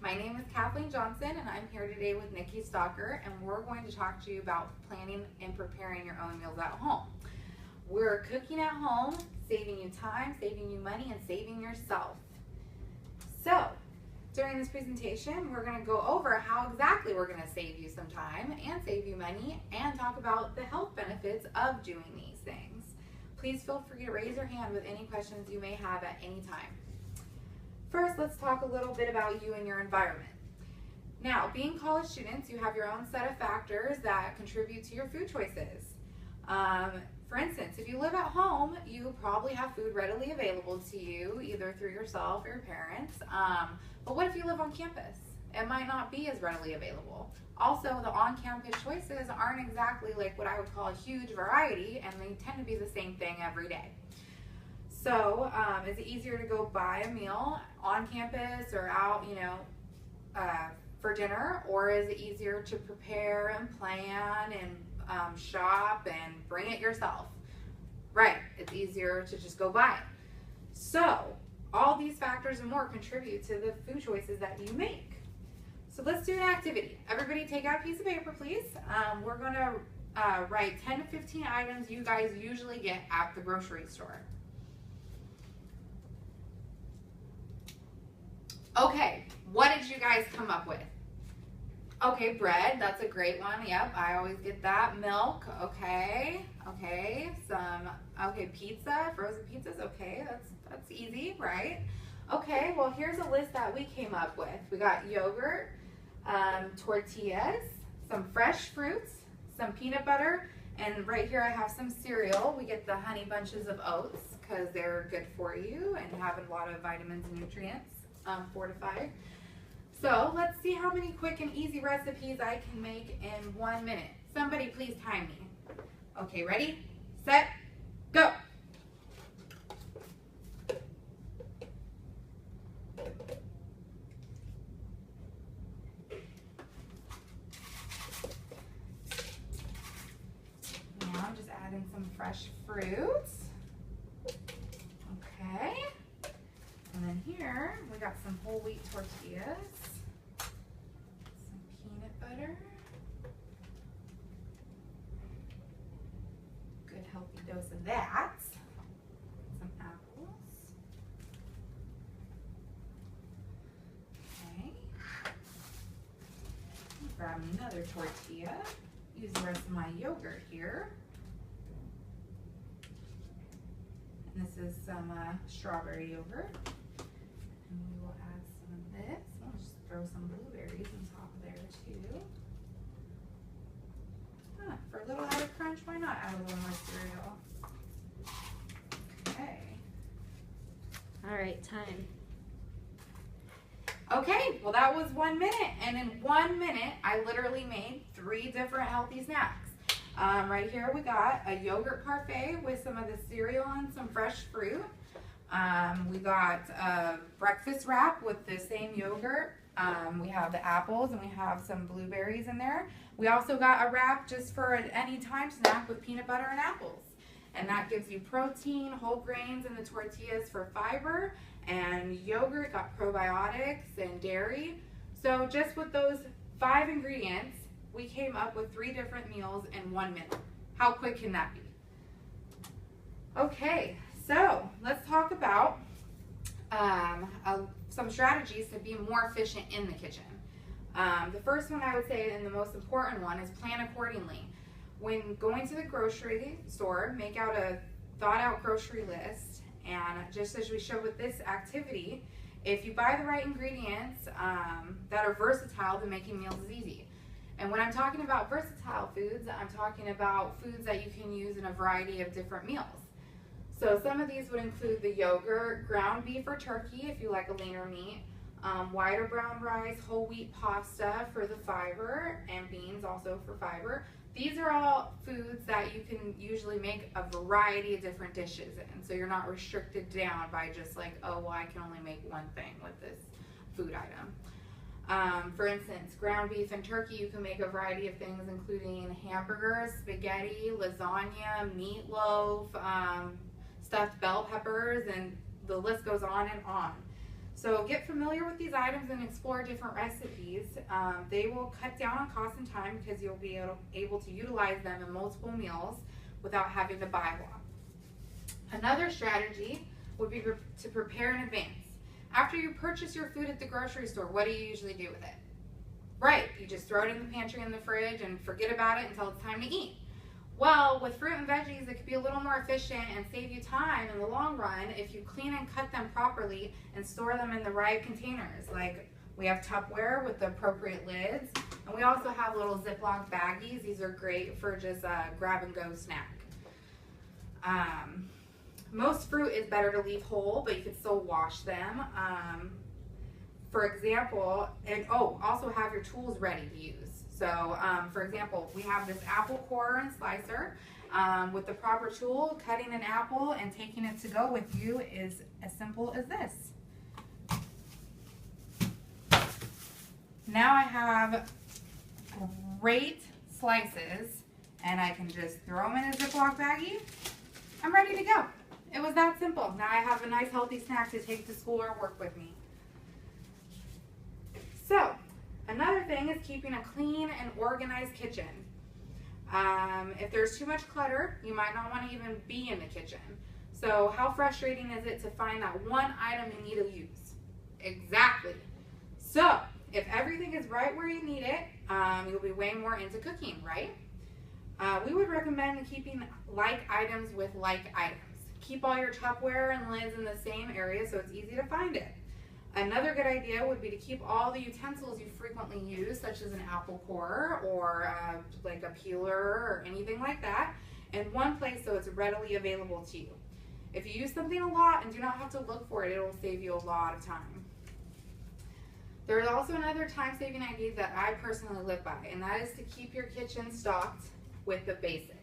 My name is Kathleen Johnson, and I'm here today with Nicki, Stalker, and we're going to talk to you about planning and preparing your own meals at home. We're cooking at home, saving you time, saving you money, and saving yourself. So, during this presentation, we're going to go over how exactly we're going to save you some time and save you money, and talk about the health benefits of doing these things. Please feel free to raise your hand with any questions you may have at any time. First, let's talk a little bit about you and your environment. Now, being college students, you have your own set of factors that contribute to your food choices. For instance, if you live at home, you probably have food readily available to you, either through yourself or your parents. But what if you live on campus? It might not be as readily available. Also, the on-campus choices aren't exactly like what I would call a huge variety, and they tend to be the same thing every day. So, is it easier to go buy a meal on campus or out, for dinner, or is it easier to prepare and plan and shop and bring it yourself? Right, it's easier to just go buy it. So, all these factors and more contribute to the food choices that you make. So let's do an activity. Everybody take out a piece of paper, please. We're going to write 10 to 15 items you guys usually get at the grocery store. Okay, what did you guys come up with? Okay, bread, that's a great one. Yep, I always get that. Milk, okay. Pizza, frozen pizzas, okay, that's easy, right? Okay, well, here's a list that we came up with. We got yogurt, tortillas, some fresh fruits, some peanut butter, and right here I have some cereal. We get the honey bunches of oats because they're good for you and have a lot of vitamins and nutrients, fortified. So let's see how many quick and easy recipes I can make in 1 minute. Somebody please time me. Okay, ready, set, go. Now I'm just adding some fresh fruits. Okay. And then here, we got some whole wheat tortillas, some peanut butter, good healthy dose of that, some apples, okay, grab another tortilla, use the rest of my yogurt here, and this is some strawberry yogurt. And we will add some of this. We'll just throw some blueberries on top of there too. For a little added crunch, why not add a little more cereal? Okay. All right, time. Okay, well that was 1 minute. And in 1 minute, I literally made 3 different healthy snacks. Right here we got a yogurt parfait with some of the cereal and some fresh fruit. We got a breakfast wrap with the same yogurt. We have the apples and we have some blueberries in there. We also got a wrap just for an anytime snack with peanut butter and apples. And that gives you protein, whole grains, and the tortillas for fiber. And yogurt got probiotics and dairy. So just with those 5 ingredients, we came up with 3 different meals in 1 minute. How quick can that be? Okay. So let's talk about some strategies to be more efficient in the kitchen. The first one I would say, and the most important one, is plan accordingly. When going to the grocery store, make out a thought out grocery list, and just as we showed with this activity, if you buy the right ingredients that are versatile, then making meals is easy. And when I'm talking about versatile foods, I'm talking about foods that you can use in a variety of different meals. So some of these would include the yogurt, ground beef or turkey if you like a leaner meat, white or brown rice, whole wheat pasta for the fiber, and beans also for fiber. These are all foods that you can usually make a variety of different dishes in. So you're not restricted down by just like, oh, well, I can only make one thing with this food item. For instance, ground beef and turkey, you can make a variety of things, including hamburgers, spaghetti, lasagna, meatloaf, stuffed bell peppers, and the list goes on and on. So get familiar with these items and explore different recipes. They will cut down on cost and time because you'll be able to utilize them in multiple meals without having to buy one. Another strategy would be to prepare in advance. After you purchase your food at the grocery store, what do you usually do with it? Right, you just throw it in the pantry in the fridge and forget about it until it's time to eat. Well, with fruit and veggies, it could be a little more efficient and save you time in the long run if you clean and cut them properly and store them in the right containers. Like, we have Tupperware with the appropriate lids, and we also have little Ziploc baggies. These are great for just a grab-and-go snack. Most fruit is better to leave whole, but you can still wash them. For example, and also have your tools ready to use. So, for example, we have this apple corer and slicer. With the proper tool, cutting an apple and taking it to go with you is as simple as this. Now I have great slices, and I can just throw them in a Ziploc baggie. I'm ready to go. It was that simple. Now I have a nice healthy snack to take to school or work with me. So, another thing is keeping a clean and organized kitchen. If there's too much clutter, you might not want to even be in the kitchen. So how frustrating is it to find that one item you need to use? Exactly. So, if everything is right where you need it, you'll be way more into cooking, right? We would recommend keeping like items with like items. Keep all your Tupperware and lids in the same area so it's easy to find it. Another good idea would be to keep all the utensils you frequently use, such as an apple corer or like a peeler or anything like that, in one place so it's readily available to you. If you use something a lot and do not have to look for it, it will save you a lot of time. There is also another time-saving idea that I personally live by, and that is to keep your kitchen stocked with the basics.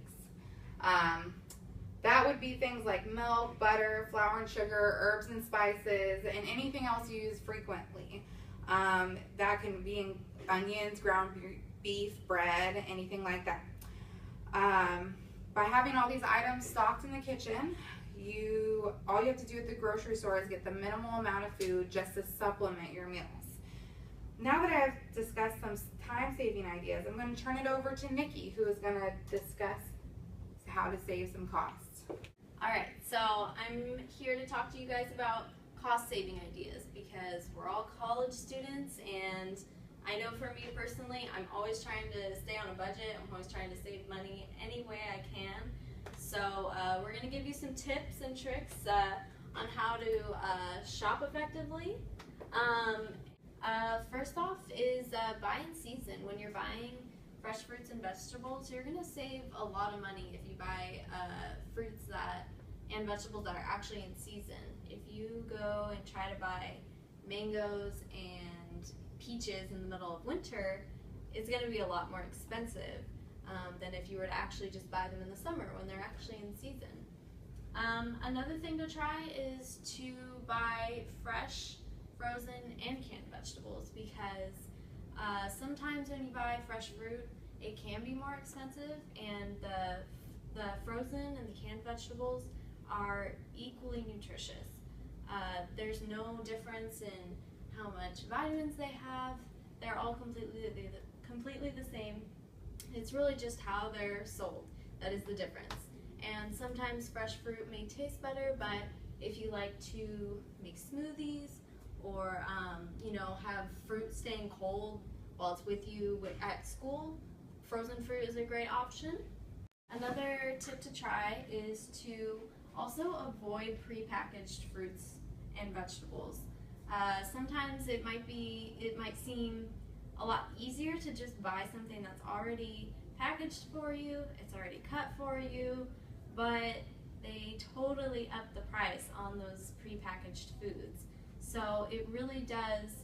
That would be things like milk, butter, flour and sugar, herbs and spices, and anything else you use frequently. That can be onions, ground beef, bread, anything like that. By having all these items stocked in the kitchen, all you have to do at the grocery store is get the minimal amount of food just to supplement your meals. Now that I've discussed some time-saving ideas, I'm going to turn it over to Nicki, who is going to discuss how to save some costs. Alright, so I'm here to talk to you guys about cost-saving ideas because we're all college students, and I know for me personally, I'm always trying to stay on a budget. I'm always trying to save money any way I can. So we're going to give you some tips and tricks on how to shop effectively. First off is buy in season. When you're buying fresh fruits and vegetables, you're going to save a lot of money if you buy fruits and vegetables that are actually in season. If you go and try to buy mangoes and peaches in the middle of winter, it's going to be a lot more expensive than if you were to actually just buy them in the summer when they're actually in season. Another thing to try is to buy fresh, frozen, and canned vegetables because sometimes when you buy fresh fruit, it can be more expensive, and the frozen and the canned vegetables are equally nutritious. There's no difference in how much vitamins they have. They're all completely the same. It's really just how they're sold that is the difference. And sometimes fresh fruit may taste better, but if you like to make smoothies or have fruit staying cold while it's with you at school, frozen fruit is a great option. Another tip to try is to also avoid prepackaged fruits and vegetables. Sometimes it might seem a lot easier to just buy something that's already packaged for you, it's already cut for you, but they totally up the price on those prepackaged foods. So it really does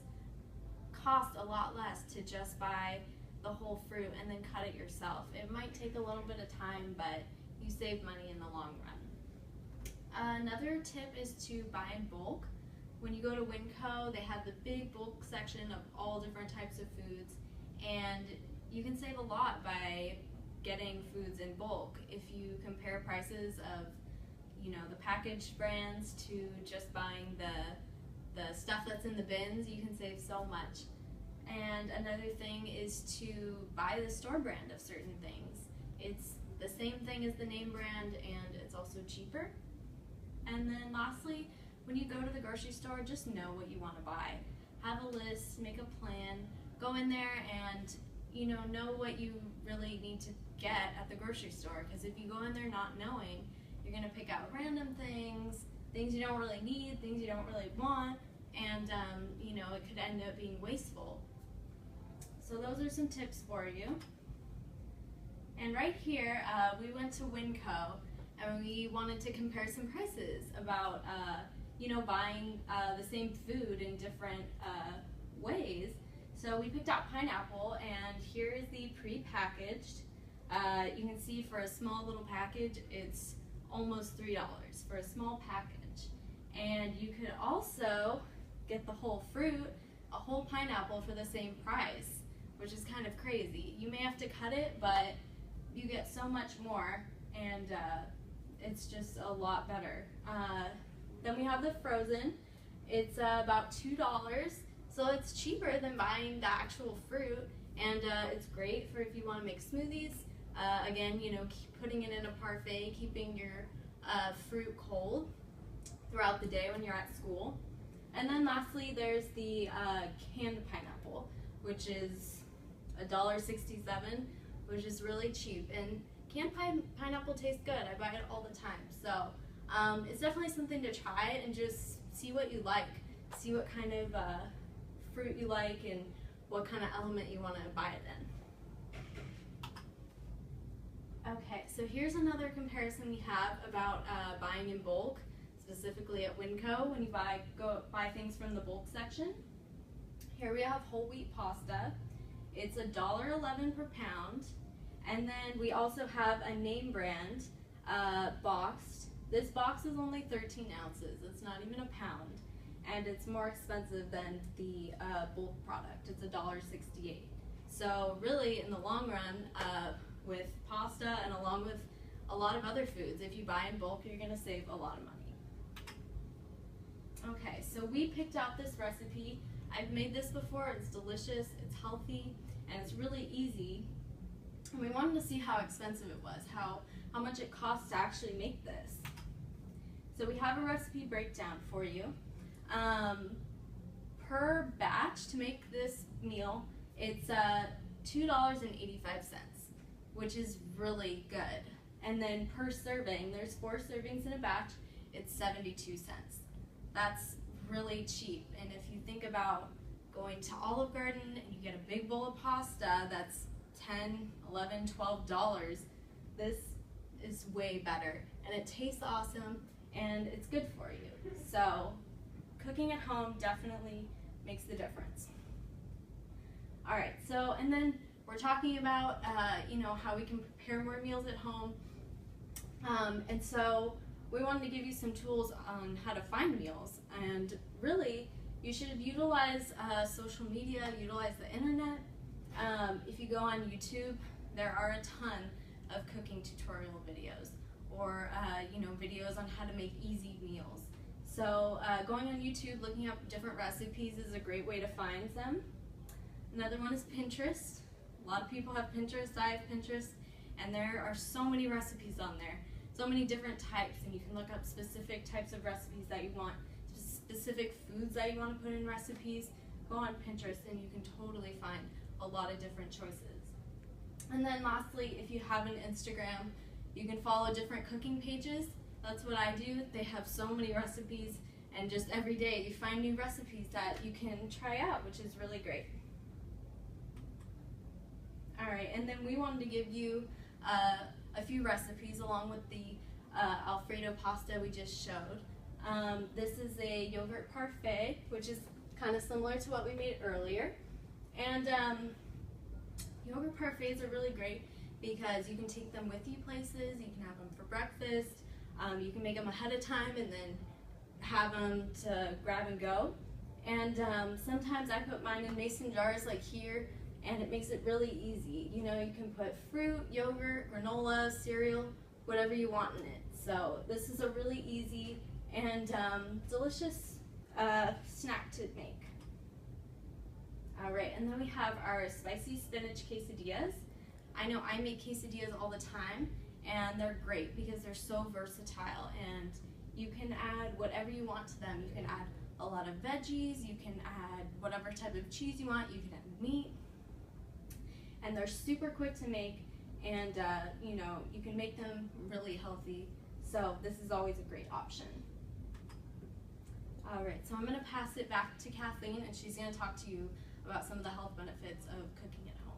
cost a lot less to just buy the whole fruit and then cut it yourself. It might take a little bit of time, but you save money in the long run. Another tip is to buy in bulk. When you go to Winco, they have the big bulk section of all different types of foods, and you can save a lot by getting foods in bulk. If you compare prices of the packaged brands to just buying the stuff that's in the bins, you can save so much. And another thing is to buy the store brand of certain things. It's the same thing as the name brand, and it's also cheaper. And then lastly, when you go to the grocery store, just know what you want to buy. Have a list, make a plan, go in there and know what you really need to get at the grocery store. Because if you go in there not knowing, you're going to pick out random things you don't really need, things you don't really want, and it could end up being wasteful. So those are some tips for you. And right here, we went to Winco, and we wanted to compare some prices about buying the same food in different ways. So we picked out pineapple, and here is the pre-packaged. You can see for a small little package, it's almost $3 for a small package. And you could also get the whole fruit, a whole pineapple, for the same price, which is kind of crazy. You may have to cut it, but you get so much more, and it's just a lot better. Then we have the frozen. It's about $2, so it's cheaper than buying the actual fruit, and it's great for if you want to make smoothies. Again, keep putting it in a parfait, keeping your fruit cold throughout the day when you're at school. And then lastly, there's the canned pineapple, which is $1.67, which is really cheap. And canned pineapple tastes good. I buy it all the time. So it's definitely something to try and just see what you like. See what kind of fruit you like and what kind of element you want to buy it in. Okay, so here's another comparison we have about buying in bulk, specifically at Winco when you go buy things from the bulk section. Here we have whole wheat pasta. It's $1.11 per pound. And then we also have a name brand boxed. This box is only 13 ounces. It's not even a pound. And it's more expensive than the bulk product. It's $1.68. So really, in the long run, with pasta and along with a lot of other foods, if you buy in bulk, you're going to save a lot of money. Okay, so we picked out this recipe. I've made this before. It's delicious, it's healthy, and it's really easy. And we wanted to see how expensive it was, how much it costs to actually make this. So we have a recipe breakdown for you. Per batch to make this meal, it's $2.85, which is really good. And then per serving, there's 4 servings in a batch, it's 72 cents. That's really cheap. And if you think about going to Olive Garden and you get a big bowl of pasta that's $10, $11, $12, this is way better. And it tastes awesome and it's good for you. So cooking at home definitely makes the difference. All right, so and then we're talking about how we can prepare more meals at home. And so we wanted to give you some tools on how to find meals. And really, you should utilize social media, utilize the internet. If you go on YouTube, there are a ton of cooking tutorial videos or videos on how to make easy meals. So going on YouTube, looking up different recipes is a great way to find them. Another one is Pinterest. A lot of people have Pinterest, I have Pinterest, and there are so many recipes on there. So many different types, and you can look up specific types of recipes that you want, specific foods that you want to put in recipes. Go on Pinterest and you can totally find a lot of different choices. And then lastly, if you have an Instagram, you can follow different cooking pages. That's what I do. They have so many recipes, and just every day you find new recipes that you can try out, which is really great. Alright, and then we wanted to give you a few recipes along with the Alfredo pasta we just showed. This is a yogurt parfait, which is kind of similar to what we made earlier. And yogurt parfaits are really great because you can take them with you places, you can have them for breakfast, you can make them ahead of time and then have them to grab and go. And sometimes I put mine in mason jars like here, and it makes it really easy. You can put fruit, yogurt, granola, cereal, whatever you want in it. So this is a really easy and delicious snack to make. All right, and then we have our spicy spinach quesadillas. I know I make quesadillas all the time, and they're great because they're so versatile, and you can add whatever you want to them. You can add a lot of veggies, you can add whatever type of cheese you want, you can add meat, and they're super quick to make, and you know, you can make them really healthy, so this is always a great option. All right, so I'm going to pass it back to Kathleen, and she's going to talk to you about some of the health benefits of cooking at home.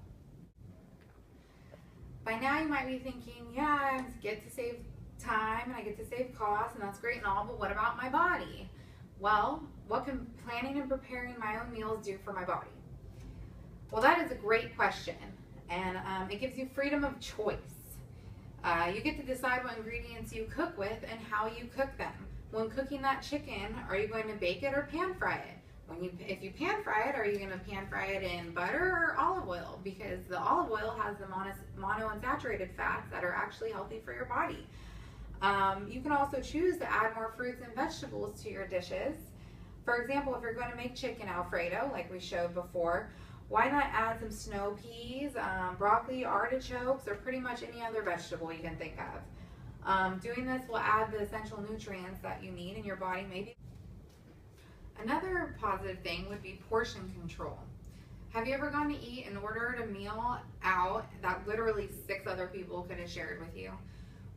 By now you might be thinking, yeah, I get to save time and I get to save costs, and that's great and all, but what about my body? Well, what can planning and preparing my own meals do for my body? Well, that is a great question, and it gives you freedom of choice. You get to decide what ingredients you cook with and how you cook them. When cooking that chicken, are you going to bake it or pan fry it? If you pan fry it, are you going to pan fry it in butter or olive oil? Because the olive oil has the monounsaturated fats that are actually healthy for your body. You can also choose to add more fruits and vegetables to your dishes. For example, if you're going to make chicken Alfredo, like we showed before, why not add some snow peas, broccoli, artichokes, or pretty much any other vegetable you can think of. Doing this will add the essential nutrients that you need in your body. Maybe another positive thing would be portion control. Have you ever gone to eat and ordered a meal out that literally 6 other people could have shared with you?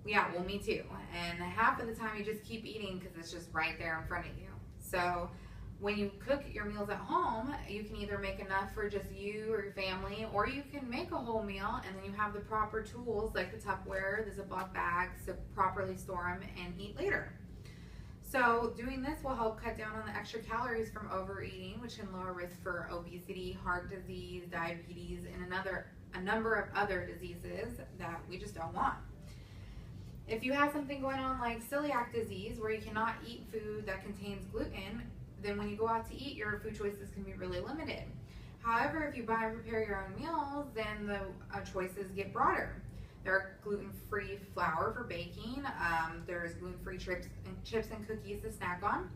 Yeah, well, me too. And half of the time you just keep eating because it's just right there in front of you. So when you cook your meals at home, you can either make enough for just you or your family, or you can make a whole meal and then you have the proper tools like the Tupperware, the Ziploc bags to properly store them and eat later. So doing this will help cut down on the extra calories from overeating, which can lower risk for obesity, heart disease, diabetes, and a number of other diseases that we just don't want. If you have something going on like celiac disease, where you cannot eat food that contains gluten, then when you go out to eat, your food choices can be really limited. However, if you buy and prepare your own meals, then the choices get broader. There are gluten-free flour for baking. There's gluten-free chips and cookies to snack on.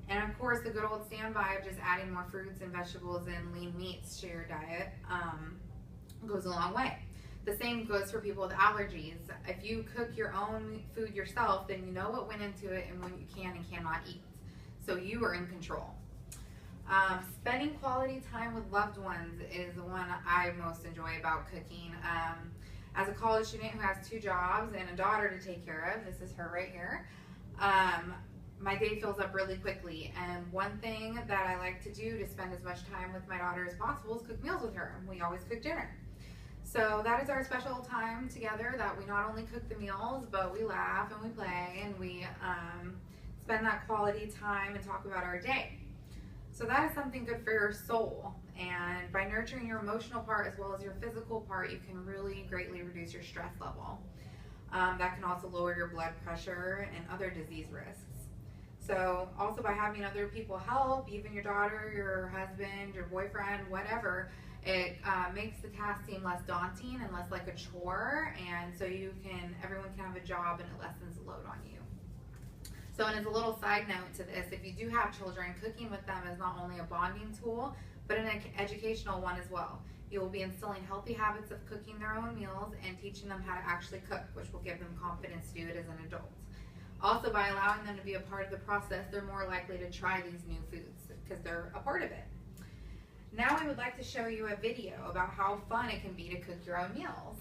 And of course, the good old standby of just adding more fruits and vegetables and lean meats to your diet goes a long way. The same goes for people with allergies. If you cook your own food yourself, then you know what went into it and what you can and cannot eat. So you are in control. Spending quality time with loved ones is the one I most enjoy about cooking. As a college student who has 2 jobs and a daughter to take care of, this is her right here, my day fills up really quickly. And one thing that I like to do to spend as much time with my daughter as possible is cook meals with her. We always cook dinner. So that is our special time together, that we not only cook the meals, but we laugh and we play and we spend that quality time and talk about our day. So that is something good for your soul. And by nurturing your emotional part as well as your physical part, you can really greatly reduce your stress level. That can also lower your blood pressure and other disease risks. So also by having other people help, even your daughter, your husband, your boyfriend, whatever, it makes the task seem less daunting and less like a chore, and so everyone can have a job and it lessens the load on you. So, and as a little side note to this, if you do have children, cooking with them is not only a bonding tool, but an educational one as well. You will be instilling healthy habits of cooking their own meals and teaching them how to actually cook, which will give them confidence to do it as an adult. Also, by allowing them to be a part of the process, they're more likely to try these new foods because they're a part of it. Now we would like to show you a video about how fun it can be to cook your own meals.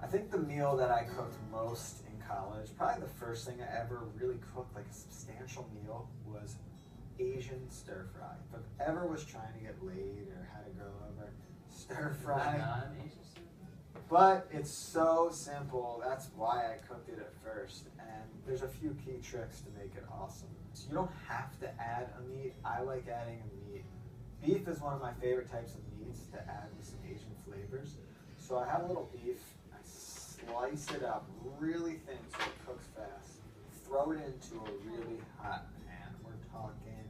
I think the meal that I cooked most in college, probably the first thing I ever really cooked, like a substantial meal, was Asian stir fry. If I ever was trying to get laid or had a girl over, stir fry. Not an Asian stir fry? But it's so simple. That's why I cooked it at first. And there's a few key tricks to make it awesome. So you don't have to add a meat. I like adding a meat. Beef is one of my favorite types of meats to add with some Asian flavors. So I have a little beef. I slice it up really thin so it cooks fast. Throw it into a really hot pan. We're talking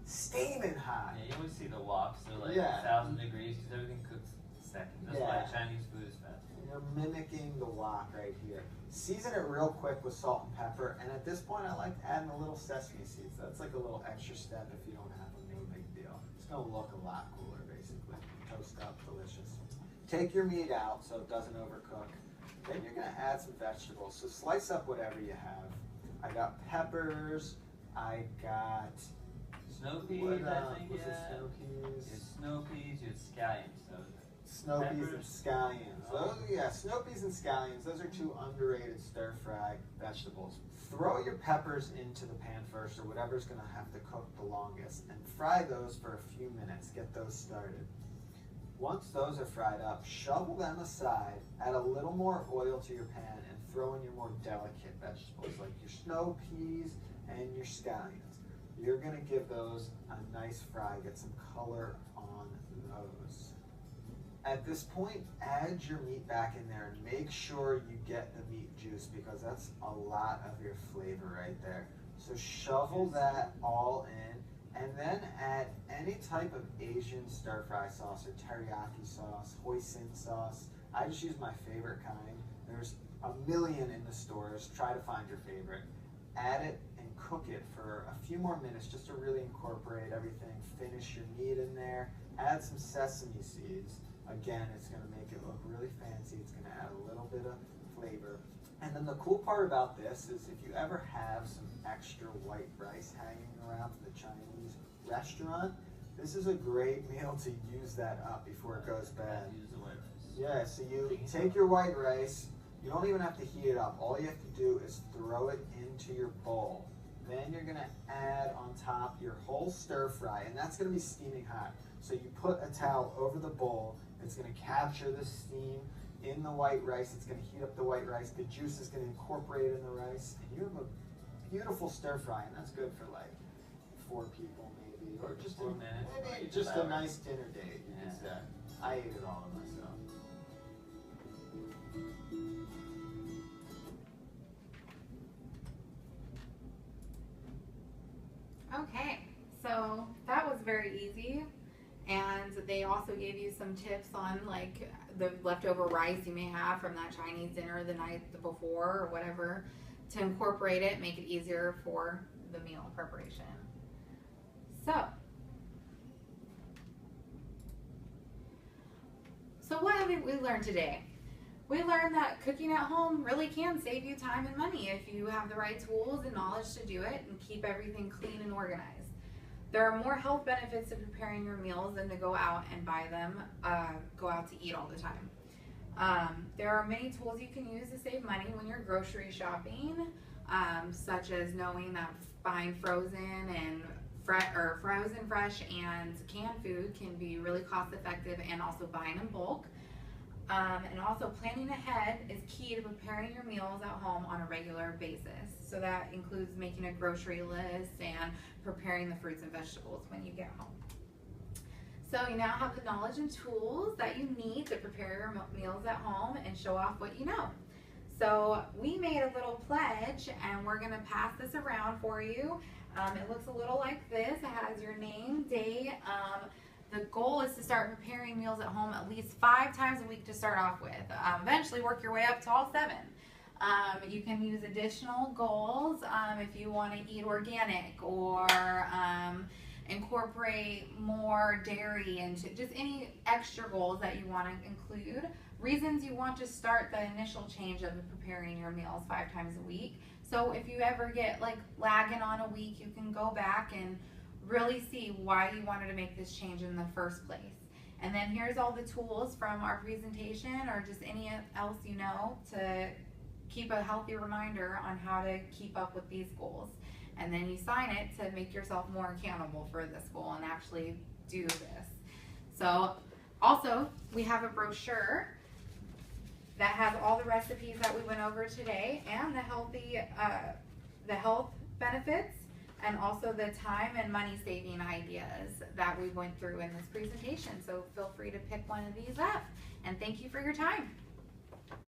steaming hot. Yeah, you always see the woks. They're like Yeah. 1,000 degrees because everything cooks in seconds. That's why Yeah. Chinese food is fast. We're mimicking the wok right here. Season it real quick with salt and pepper, and at this point I like adding a little sesame seeds. That's like a little extra step if you don't have them, no big deal. It's gonna look a lot cooler basically. Toast up, delicious. Take your meat out so it doesn't overcook. Then you're gonna add some vegetables. So slice up whatever you have. I got peppers, I got, Snow peas, what I think, was it yeah. snow You peas? had snow peas, you had scallions. So Snow peas and Peppers. scallions. Oh. Those, yeah, snow peas and scallions. Those are two underrated stir-fry vegetables. Throw your peppers into the pan first, or whatever's going to have to cook the longest, and fry those for a few minutes. Get those started. Once those are fried up, shovel them aside. Add a little more oil to your pan, and throw in your more delicate vegetables like your snow peas and your scallions. You're going to give those a nice fry. Get some color on those. At this point, add your meat back in there and make sure you get the meat juice because that's a lot of your flavor right there. So shovel that all in and then add any type of Asian stir-fry sauce or teriyaki sauce, hoisin sauce. I just use my favorite kind. There's a million in the stores. Try to find your favorite. Add it and cook it for a few more minutes just to really incorporate everything. Finish your meat in there. Add some sesame seeds. Again, it's going to make it look really fancy. It's going to add a little bit of flavor. And then the cool part about this is if you ever have some extra white rice hanging around from the Chinese restaurant, this is a great meal to use that up before it goes bad. Use the white rice. Yeah, so you take your white rice. You don't even have to heat it up. All you have to do is throw it into your bowl. Then you're going to add on top your whole stir fry, and that's going to be steaming hot. So you put a towel over the bowl. It's going to capture the steam in the white rice. It's going to heat up the white rice. The juice is going to incorporate in the rice. And you have a beautiful stir fry, and that's good for like 4 people maybe. Or just 4 minutes. maybe just a nice dinner date. You could say. I ate it all myself. Okay, so that was very easy. And they also gave you some tips on like the leftover rice you may have from that Chinese dinner the night before or whatever to incorporate it, make it easier for the meal preparation. So what have we learned today? We learned that cooking at home really can save you time and money if you have the right tools and knowledge to do it and keep everything clean and organized. There are more health benefits to preparing your meals than to go out and buy them, go out to eat all the time. There are many tools you can use to save money when you're grocery shopping, such as knowing that buying frozen, fresh, and canned food can be really cost effective, and also buying in bulk. And also planning ahead is key to preparing your meals at home on a regular basis. So that includes making a grocery list and preparing the fruits and vegetables when you get home. So you now have the knowledge and tools that you need to prepare your meals at home and show off what you know. So we made a little pledge and we're gonna pass this around for you. It looks a little like this. It has your name, date. The goal is to start preparing meals at home at least 5 times a week to start off with. Eventually work your way up to all 7. You can use additional goals if you want to eat organic or incorporate more dairy into just any extra goals that you want to include. Reasons you want to start the initial change of preparing your meals 5 times a week. So if you ever get like lagging on a week, you can go back and really see why you wanted to make this change in the first place. And then here's all the tools from our presentation or just any else you know to keep a healthy reminder on how to keep up with these goals. And then you sign it to make yourself more accountable for this goal and actually do this. So also we have a brochure that has all the recipes that we went over today and the health benefits and also the time and money saving ideas that we went through in this presentation. So feel free to pick one of these up, and thank you for your time.